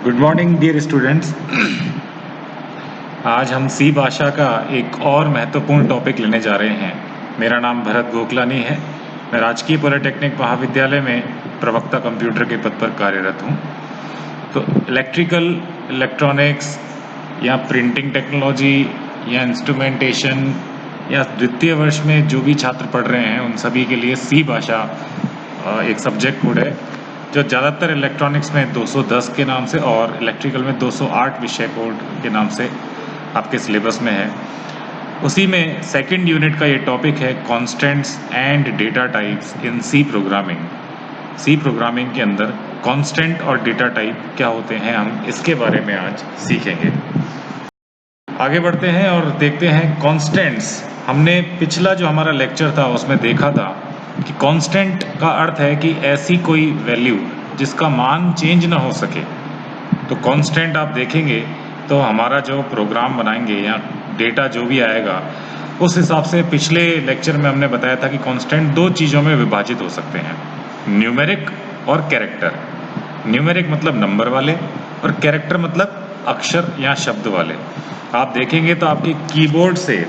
Good morning dear students. आज हम सी भाषा का एक और महत्वपूर्ण टॉपिक लेने जा रहे हैं। मेरा नाम भरत गोखलानी है। मैं राजकीय पॉलिटेक्निक महाविद्यालय में प्रवक्ता कंप्यूटर के पद पर कार्यरत हूँ। तो इलेक्ट्रिकल, इलेक्ट्रॉनिक्स या प्रिंटिंग टेक्नोलॉजी या इंस्ट्रूमेंटेशन या द्वितीय वर्ष में जो भी छात्र पढ़ रहे हैं उन सभी के लिए सी भाषा एक सब्जेक्ट कोड है जो ज़्यादातर इलेक्ट्रॉनिक्स में 210 के नाम से और इलेक्ट्रिकल में 208 विषय कोड के नाम से आपके सिलेबस में है। उसी में सेकंड यूनिट का ये टॉपिक है constants and data types in C programming. C programming के अंदर कॉन्स्टेंट और डेटा टाइप क्या होते हैं, हम इसके बारे में आज सीखेंगे। आगे बढ़ते हैं और देखते हैं कॉन्स्टेंट्स। हमने पिछला जो हमारा लेक्चर था उसमें देखा था कि कांस्टेंट का अर्थ है कि ऐसी कोई वैल्यू जिसका मान चेंज ना हो सके। तो कांस्टेंट आप देखेंगे तो हमारा जो प्रोग्राम बनाएंगे या डेटा जो भी आएगा उस हिसाब से पिछले लेक्चर में हमने बताया था कि कांस्टेंट दो चीज़ों में विभाजित हो सकते हैं, न्यूमेरिक और कैरेक्टर। न्यूमेरिक मतलब नंबर वाले और कैरेक्टर मतलब अक्षर या शब्द वाले। आप देखेंगे तो आपके कीबोर्ड से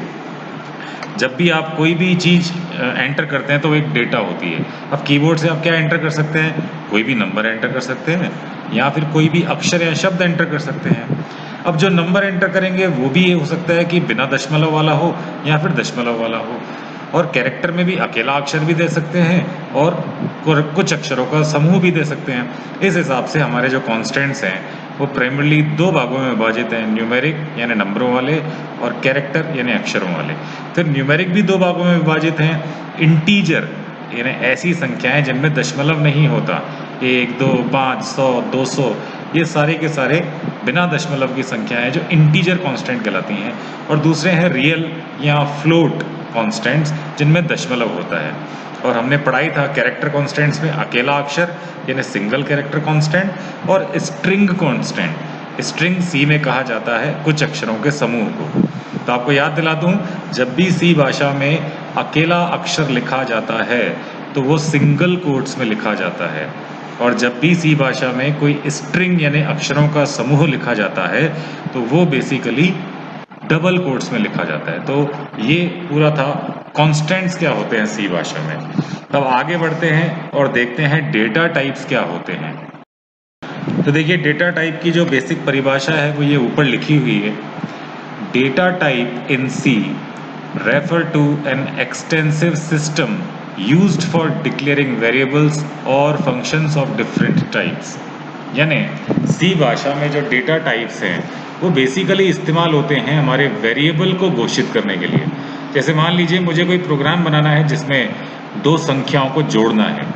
जब भी आप कोई भी चीज़ एंटर करते हैं तो वो एक डेटा होती है। अब कीबोर्ड से आप क्या एंटर कर सकते हैं? कोई भी नंबर एंटर कर सकते हैं या फिर कोई भी अक्षर या शब्द एंटर कर सकते हैं। अब जो नंबर एंटर करेंगे वो भी ये हो सकता है कि बिना दशमलव वाला हो या फिर दशमलव वाला हो। और कैरेक्टर में भी अकेला अक्षर भी दे सकते हैं और कुछ अक्षरों का समूह भी दे सकते हैं। इस हिसाब से हमारे जो कॉन्स्टेंट्स हैं वो प्राइमरली दो भागों में विभाजित हैं, न्यूमेरिक यानी नंबरों वाले और कैरेक्टर यानी अक्षरों वाले। फिर न्यूमेरिक भी दो भागों में विभाजित हैं, इंटीजर यानी ऐसी संख्याएं जिनमें दशमलव नहीं होता, 1, 2, 5, 100, 200, ये सारे के सारे बिना दशमलव की संख्याएं जो इंटीजर कांस्टेंट कहलाती हैं। और दूसरे हैं रियल या फ्लोट कांस्टेंट्स जिनमें दशमलव होता है। और हमने पढ़ाई था कैरेक्टर कांस्टेंट्स में अकेला अक्षर यानी सिंगल कैरेक्टर कांस्टेंट और स्ट्रिंग कांस्टेंट। स्ट्रिंग सी में कहा जाता है कुछ अक्षरों के समूह को। तो आपको याद दिला दूं, जब भी सी भाषा में अकेला अक्षर लिखा जाता है तो वो सिंगल कोट्स में लिखा जाता है, और जब भी सी भाषा में कोई स्ट्रिंग यानी अक्षरों का समूह लिखा जाता है तो वो बेसिकली डबल कोट्स में लिखा जाता है। तो ये पूरा था कॉन्स्टेंट्स क्या होते हैं सी भाषा में। तब आगे बढ़ते हैं और देखते हैं डेटा टाइप्स क्या होते हैं। तो देखिए, डेटा टाइप की जो बेसिक परिभाषा है वो ये ऊपर लिखी हुई है। Data type in C refer to an extensive system used for declaring variables और फंक्शंस ऑफ डिफरेंट टाइप्स। यानी सी भाषा में जो डेटा टाइप्स हैं वो बेसिकली इस्तेमाल होते हैं हमारे वेरिएबल को घोषित करने के लिए। जैसे मान लीजिए मुझे कोई प्रोग्राम बनाना है जिसमें दो संख्याओं को जोड़ना है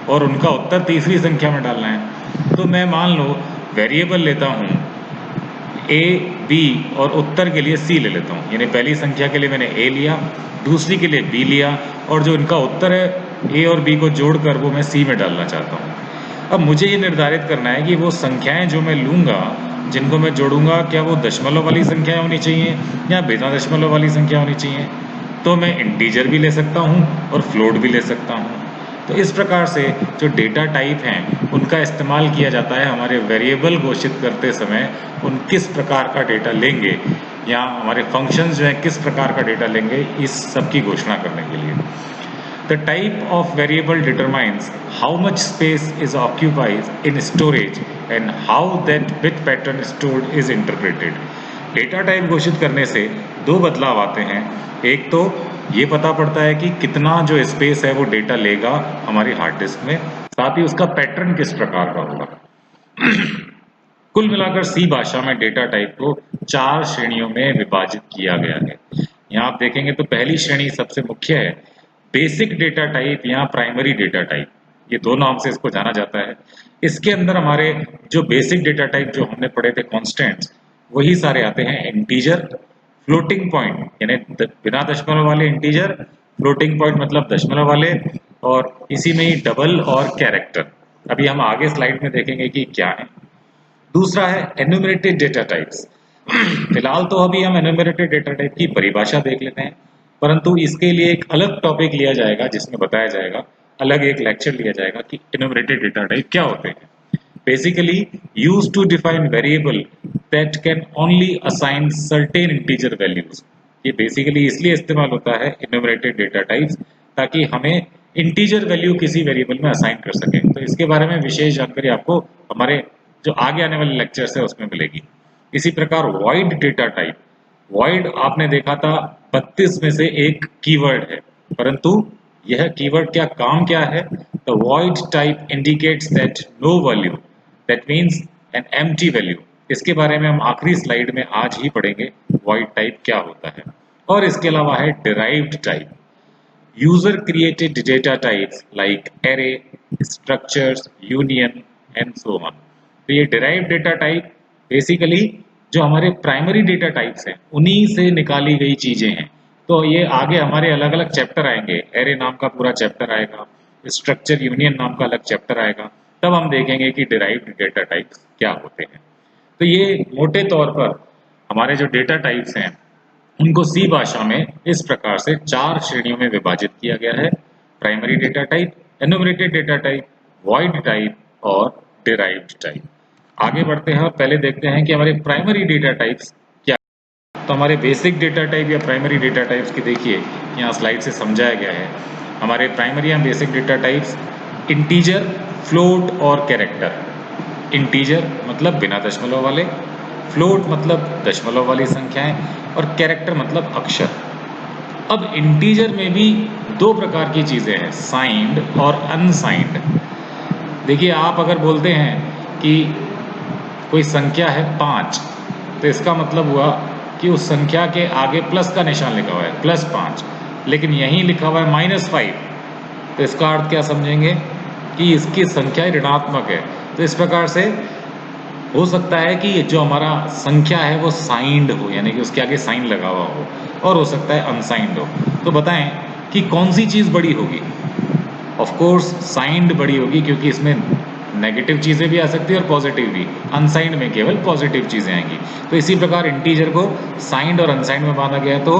और उनका उत्तर तीसरी संख्या में डालना है। तो मैं मान लो वेरिएबल लेता हूँ ए, बी और उत्तर के लिए सी ले लेता हूँ। यानी पहली संख्या के लिए मैंने ए लिया, दूसरी के लिए बी लिया, और जो इनका उत्तर है ए और बी को जोड़कर वो मैं सी में डालना चाहता हूँ। अब मुझे ये निर्धारित करना है कि वो संख्याएं जो मैं लूँगा, जिनको मैं जोड़ूंगा, क्या वो दशमलव वाली संख्या होनी चाहिए या बिना दशमलव वाली संख्या होनी चाहिए। तो मैं इंटीजर भी ले सकता हूँ और फ्लोट भी ले सकता हूँ। तो इस प्रकार से जो डेटा टाइप हैं उनका इस्तेमाल किया जाता है हमारे वेरिएबल घोषित करते समय उन किस प्रकार का डेटा लेंगे या हमारे फंक्शंस जो हैं किस प्रकार का डेटा लेंगे, इस सब की घोषणा करने के लिए। The type of variable determines how much space is occupied in storage and how that bit pattern stored is interpreted. Data type घोषित करने से दो बदलाव आते हैं। एक तो ये पता पड़ता है कि कितना जो स्पेस है वो डेटा लेगा हमारी हार्ड डिस्क में, साथ ही उसका पैटर्न किस प्रकार का होगा। कुल मिलाकर सी भाषा में डेटा टाइप को 4 श्रेणियों में विभाजित किया गया है। यहाँ आप देखेंगे तो पहली श्रेणी सबसे मुख्य है, बेसिक डेटा टाइप या प्राइमरी डेटा टाइप, ये दो नाम से इसको जाना जाता है। इसके अंदर हमारे जो बेसिक डेटा टाइप जो हमने पढ़े थे कॉन्स्टेंट्स, वही सारे आते हैं। इंटीजर, फ्लोटिंग पॉइंट यानी बिना दशमलव वाले इंटीजर, फ्लोटिंग पॉइंट मतलब दशमलव वाले, और इसी में ही डबल और कैरेक्टर। अभी हम आगे स्लाइड में देखेंगे कि क्या है। दूसरा है एन्यूमरेटेड डेटा टाइप्स। फिलहाल तो अभी हम एन्यूमरेटेड डेटा टाइप की परिभाषा देख लेते हैं, परंतु इसके लिए एक अलग टॉपिक लिया जाएगा जिसमें बताया जाएगा, अलग एक लेक्चर लिया जाएगा कि एन्यूमरेटेड डेटा टाइप क्या होते हैं। basically used to define variable that can only assign certain integer values. ये बेसिकली इसलिए इस्तेमाल होता है इन्यूमरेटेड डेटा टाइप्स, ताकि हमें इंटीजर वैल्यू किसी वेरिएबल में असाइन कर सकें। तो इसके बारे में विशेष जानकारी आपको हमारे जो आगे आने वाले लेक्चर्स है उसमें मिलेगी। इसी प्रकार वॉइड डेटा टाइप, वॉइड आपने देखा था 32 में से एक कीवर्ड है, परंतु यह कीवर्ड क्या काम क्या है? The void type indicates that no value, that means an empty value. इसके बारे में हम आखिरी स्लाइड में आज ही पढ़ेंगे वॉइड टाइप क्या होता है। और इसके अलावा है derived type, user created data types like array, structures, union and so on. तो ये डिराइव्ड डेटा टाइप बेसिकली जो हमारे प्राइमरी डेटा टाइप्स हैं उन्हीं से निकाली गई चीजें हैं। तो ये आगे हमारे अलग अलग चैप्टर आएंगे, एरे नाम का पूरा चैप्टर आएगा, स्ट्रक्चर यूनियन नाम का अलग चैप्टर आएगा, तब हम देखेंगे कि डिराइव्ड डेटा टाइप्स क्या होते हैं। तो ये मोटे तौर पर हमारे जो डेटा टाइप्स हैं उनको सी भाषा में इस प्रकार से 4 श्रेणियों में विभाजित किया गया है: primary data type, enumerated data type, void type और डिराइव्ड टाइप। आगे बढ़ते हैं और पहले देखते हैं कि हमारे प्राइमरी डेटा टाइप्स क्या। तो हमारे बेसिक डेटा टाइप या प्राइमरी डेटा टाइप्स की देखिए यहाँ स्लाइड से समझाया गया है। हमारे प्राइमरी या basic data types integer, float और कैरेक्टर। इंटीजर मतलब बिना दशमलव वाले, फ्लोट मतलब दशमलव वाली संख्याएं और कैरेक्टर मतलब अक्षर। अब इंटीजर में भी 2 प्रकार की चीजें हैं, साइंड और अनसाइंड। देखिए आप अगर बोलते हैं कि कोई संख्या है 5, तो इसका मतलब हुआ कि उस संख्या के आगे प्लस का निशान लिखा हुआ है, +5, लेकिन यहीं लिखा हुआ है -5, तो इसका अर्थ क्या समझेंगे कि इसकी संख्या ऋणात्मक है। तो इस प्रकार से हो सकता है कि जो हमारा संख्या है वो साइंड हो, यानी कि उसके आगे साइन लगा हुआ हो, और हो सकता है अनसाइंड हो। तो बताएं कि कौन सी चीज़ बड़ी होगी? ऑफ कोर्स साइंड बड़ी होगी, क्योंकि इसमें नेगेटिव चीज़ें भी आ सकती है और पॉजिटिव भी। अनसाइंड में केवल पॉजिटिव चीज़ें आएंगी। तो इसी प्रकार इंटीजर को साइंड और अनसाइंड में बांधा गया। तो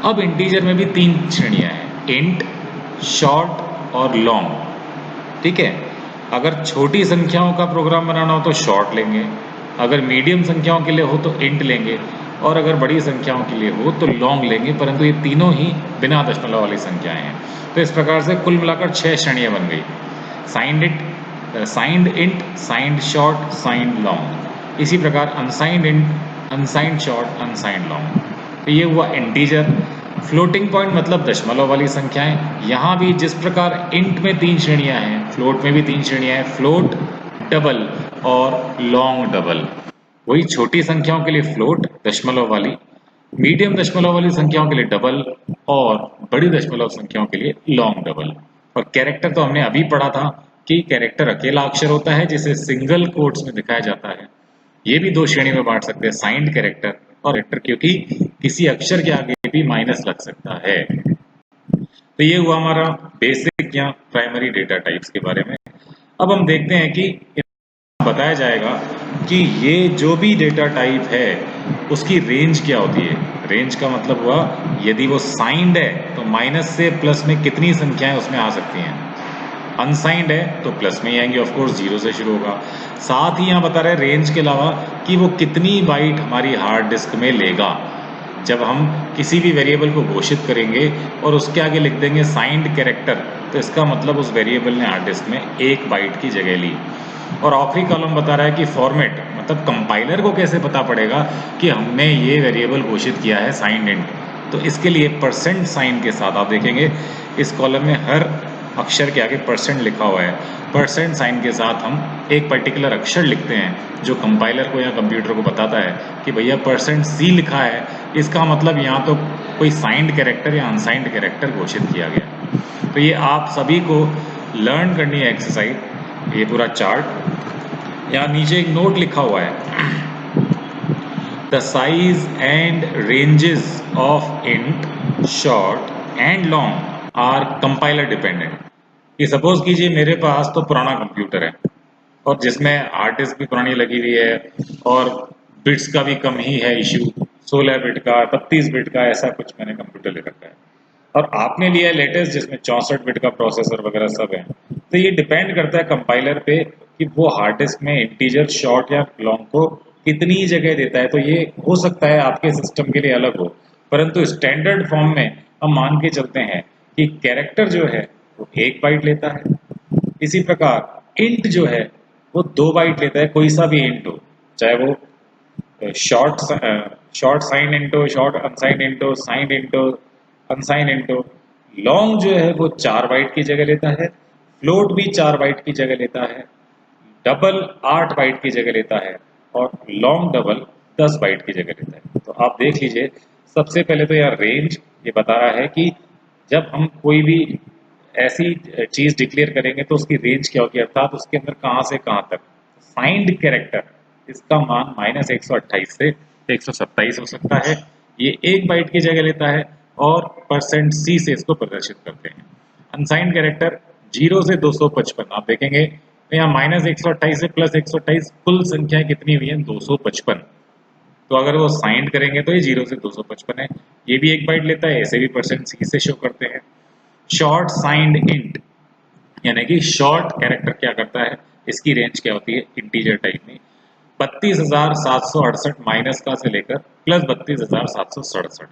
अब इंटीजर में भी 3 श्रेणियाँ हैं, इंट, शॉर्ट और लॉन्ग। ठीक है, अगर छोटी संख्याओं का प्रोग्राम बनाना हो तो शॉर्ट लेंगे, अगर मीडियम संख्याओं के लिए हो तो इंट लेंगे, और अगर बड़ी संख्याओं के लिए हो तो लॉन्ग लेंगे, परंतु ये तीनों ही बिना दशमलव वाली संख्याएं हैं। तो इस प्रकार से कुल मिलाकर 6 श्रेणियां बन गई: signed int, signed short, signed long. इसी प्रकार unsigned int, unsigned short, unsigned long. तो ये हुआ इंटीजर। फ्लोटिंग पॉइंट मतलब दशमलव वाली संख्याएं। यहाँ भी जिस प्रकार इंट में 3 श्रेणियां हैं, फ्लोट में भी 3 श्रेणियां हैं, फ्लोट, डबल और लॉन्ग डबल। वही छोटी संख्याओं के लिए फ्लोट दशमलव वाली, मीडियम दशमलव वाली संख्याओं के लिए डबल, और बड़ी दशमलव संख्याओं के लिए लॉन्ग डबल। और कैरेक्टर तो हमने अभी पढ़ा था कि कैरेक्टर अकेला अक्षर होता है जिसे सिंगल कोट्स में दिखाया जाता है। ये भी 2 श्रेणी में बांट सकते हैं, साइंड कैरेक्टर और कैरेक्टर, क्योंकि किसी अक्षर के आगे भी माइनस लग सकता है। तो ये हुआ हमारा बेसिक या प्राइमरी डेटा टाइप्स के बारे में। अब हम देखते हैं कि बताया जाएगा कि ये जो भी डेटा टाइप है उसकी रेंज क्या होती है। रेंज का मतलब हुआ यदि वो साइंड है तो माइनस से प्लस में कितनी संख्याएं उसमें आ सकती हैं, अनसाइंड है तो प्लस में ही आएंगे, ऑफ कोर्स 0 से शुरू होगा। साथ ही यहाँ बता रहे रेंज के अलावा कि वो कितनी बाइट हमारी हार्ड डिस्क में लेगा। जब हम किसी भी वेरिएबल को घोषित करेंगे और उसके आगे लिख देंगे साइंड कैरेक्टर, तो इसका मतलब उस वेरिएबल ने हार्ड डिस्क में 1 बाइट की जगह ली। और आखिरी कॉलम बता रहा है कि फॉर्मेट मतलब कंपाइलर को कैसे पता पड़ेगा कि हमने ये वेरिएबल घोषित किया है साइंड इंट। तो इसके लिए परसेंट साइन के साथ आप देखेंगे इस कॉलम में हर अक्षर के आगे परसेंट लिखा हुआ है। परसेंट साइन के साथ हम एक पर्टिकुलर अक्षर लिखते हैं जो कंपाइलर को या कंप्यूटर को बताता है कि भैया %C लिखा है, इसका मतलब यहाँ तो कोई साइंड कैरेक्टर या अनसाइंड कैरेक्टर घोषित किया गया। तो ये आप सभी को लर्न करनी है एक्सरसाइज, ये पूरा चार्ट। यहाँ नीचे एक नोट लिखा हुआ है, the size and ranges of int, short and long are compiler dependent. कि सपोज कीजिए मेरे पास तो पुराना कंप्यूटर है और जिसमें हार्ड डिस्क भी पुरानी लगी हुई है और बिट्स का भी कम ही है इशू, 16 बिट का, 32 बिट का, ऐसा कुछ मैंने कंप्यूटर ले रखा है। और आपने लिया है लेटेस्ट जिसमें 64 बिट का प्रोसेसर वगैरह सब है। तो ये डिपेंड करता है कंपाइलर पे कि वो हार्ड डिस्क में इंटीजर, शॉर्ट या लॉन्ग को कितनी जगह देता है। तो ये हो सकता है आपके सिस्टम के लिए अलग हो, परंतु स्टैंडर्ड फॉर्म में हम मान के चलते हैं कि कैरेक्टर जो है वो 1 बाइट लेता है। इसी प्रकार इंट जो है वो 2 बाइट लेता है, कोई सा भी इंट हो, चाहे वो शॉर्ट साइन इंट हो, शॉर्ट अनसाइन इंट हो, साइन इंट हो, अनसाइन इंट हो। लॉन्ग जो है वो 4 बाइट की जगह लेता है, फ्लोट भी 4 बाइट की जगह लेता है, डबल 8 बाइट की जगह लेता है और लॉन्ग डबल 10 बाइट की जगह लेता है। तो आप देख लीजिए, सबसे पहले तो यार रेंज ये बता रहा है कि जब हम कोई भी ऐसी चीज डिक्लेयर करेंगे तो उसकी रेंज क्या होगी, अर्थात उसके अंदर कहां से कहां तक। साइंड कैरेक्टर इसका मान -128 से 127 हो सकता है, ये 1 बाइट की जगह लेता है और %C से इसको प्रदर्शित करते हैं। अनसाइंड कैरेक्टर 0 से 255, आप देखेंगे तो यहाँ -128 से +128 कुल संख्या कितनी हुई है, 255। तो अगर वो साइंड करेंगे तो ये 0 से 255 है, ये भी 1 बाइट लेता है, ऐसे भी %C से शो करते हैं। शॉर्ट साइंड इंट यानी कि शॉर्ट कैरेक्टर क्या करता है, इसकी रेंज क्या होती है इंटीजर टाइप में, 32,768 माइनस का से लेकर +32,767।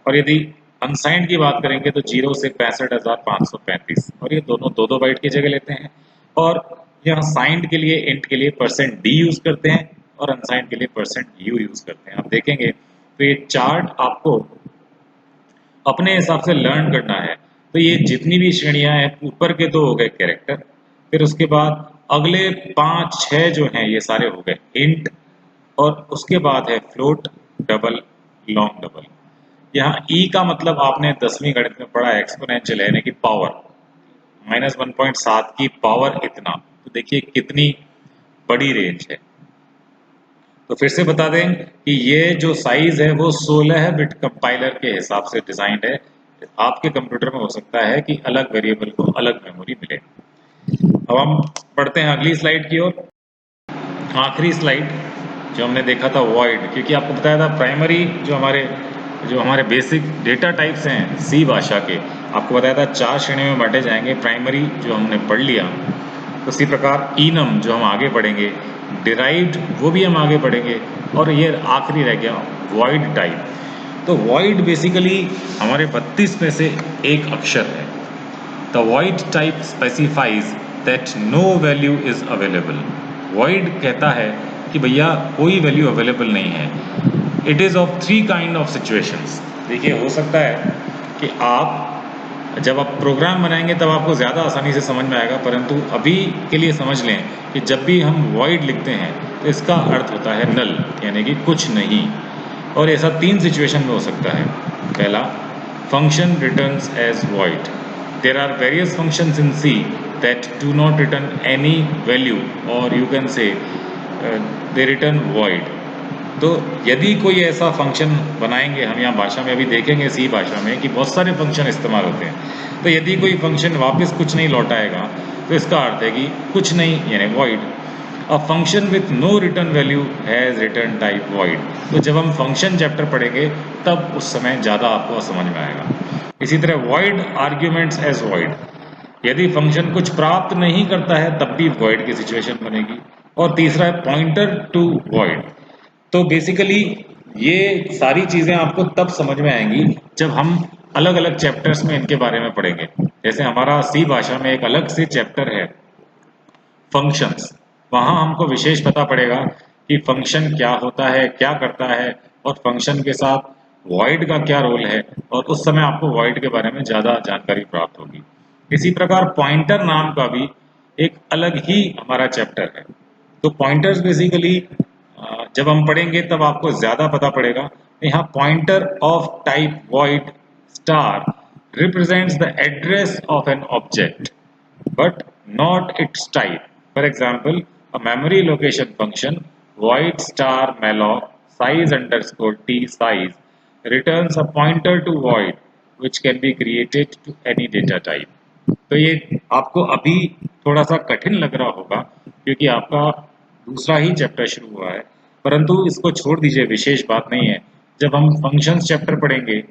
और यदि अनसाइंड की बात करेंगे तो 0 से 65,535, और ये दोनों 2-2 बाइट की जगह लेते हैं। और यहाँ साइंड के लिए, इंट के लिए %D यूज करते हैं और अनसाइंड के लिए %U यूज करते हैं। आप देखेंगे तो ये चार्ट आपको अपने हिसाब से लर्न करना है। तो ये जितनी भी श्रेणियां हैं, ऊपर के 2 हो गए कैरेक्टर, फिर उसके बाद अगले 5-6 जो हैं ये सारे हो गए इंट, और उसके बाद है फ्लोट, डबल, लॉन्ग डबल। यहाँ ई का मतलब आपने 10वीं गणित में पढ़ा, एक्सपोनेंशियल यानी कि पावर, -1.7 की पावर इतना। तो देखिए कितनी बड़ी रेंज है। तो फिर से बता दें कि ये जो साइज है वो 16 बिट कंपाइलर के हिसाब से डिजाइंड है। आपके कंप्यूटर में हो सकता है कि अलग वेरिएबल को अलग मेमोरी मिले। अब हम पढ़ते हैं अगली स्लाइड की ओर। आखिरी स्लाइड जो हमने देखा था वॉइड, क्योंकि आपको बताया था प्राइमरी जो हमारे बेसिक डेटा टाइप्स हैं सी भाषा के, आपको बताया था 4 श्रेणियों में बांटे जाएंगे। प्राइमरी जो हमने पढ़ लिया, उसी प्रकार इनम जो हम आगे पढ़ेंगे, डिराइव्ड वो भी हम आगे पढ़ेंगे, और ये आखिरी रह गया वॉइड टाइप। तो वॉइड बेसिकली हमारे 32 में से एक अक्षर है। The void type specifies that no value is available. Void कहता है कि भैया कोई वैल्यू अवेलेबल नहीं है। It is of 3 kind of situations. देखिए हो सकता है कि जब आप प्रोग्राम बनाएंगे तब आपको ज़्यादा आसानी से समझ में आएगा, परंतु अभी के लिए समझ लें कि जब भी हम वॉइड लिखते हैं तो इसका अर्थ होता है नल, यानी कि कुछ नहीं। और ऐसा 3 सिचुएशन में हो सकता है। पहला, function returns as void. There are various functions in C that do not return any value, और you can say they return void. तो यदि कोई ऐसा फंक्शन बनाएंगे, हम यहाँ भाषा में अभी देखेंगे सी भाषा में कि बहुत सारे फंक्शन इस्तेमाल होते हैं। तो यदि कोई फंक्शन वापस कुछ नहीं लौटाएगा तो इसका अर्थ है कि कुछ नहीं, यानी void. A function with no return value has return type void. तो जब हम फंक्शन चैप्टर पढ़ेंगे तब उस समय ज़्यादा आपको समझ में आएगा। इसी तरह वॉइड आर्ग्यूमेंट्स एज वॉइड, यदि फंक्शन कुछ प्राप्त नहीं करता है तब भी वॉइड की सिचुएशन बनेगी। और तीसरा है पॉइंटर टू वॉइड। तो बेसिकली ये सारी चीज़ें आपको तब समझ में आएंगी जब हम अलग अलग चैप्टर्स में इनके बारे में पढ़ेंगे। जैसे हमारा सी भाषा में एक अलग से चैप्टर है फंक्शंस, वहाँ हमको विशेष पता पड़ेगा कि फंक्शन क्या होता है, क्या करता है, और फंक्शन के साथ वॉइड का क्या रोल है, और उस समय आपको वॉइड के बारे में ज़्यादा जानकारी प्राप्त होगी। इसी प्रकार पॉइंटर नाम का भी एक अलग ही हमारा चैप्टर है। तो पॉइंटर्स बेसिकली जब हम पढ़ेंगे तब आपको ज़्यादा पता पड़ेगा। यहाँ pointer of type void star represents the address of an object but not its type. For example, a memory location function void star malloc size underscore t size returns a pointer to void which can be created to any data type. तो ये आपको अभी थोड़ा सा कठिन लग रहा होगा क्योंकि आपका दूसरा ही चैप्टर शुरू हुआ है, परंतु इसको छोड़ दीजिए, विशेष बात नहीं है। जब हम फंक्शंस चैप्टर पढ़ेंगे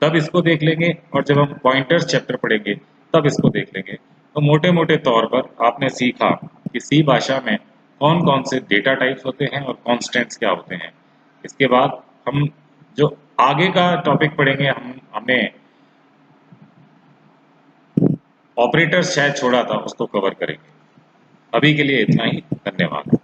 तब इसको देख लेंगे, और जब हम पॉइंटर्स चैप्टर पढ़ेंगे तब इसको देख लेंगे। तो मोटे मोटे तौर पर आपने सीखा कि सी भाषा में कौन कौन से डेटा टाइप्स होते हैं और कॉन्स्टेंट्स क्या होते हैं। इसके बाद हम जो आगे का टॉपिक पढ़ेंगे, हमने ऑपरेटर्स शायद छोड़ा था, उसको कवर करेंगे। अभी के लिए इतना ही, धन्यवाद।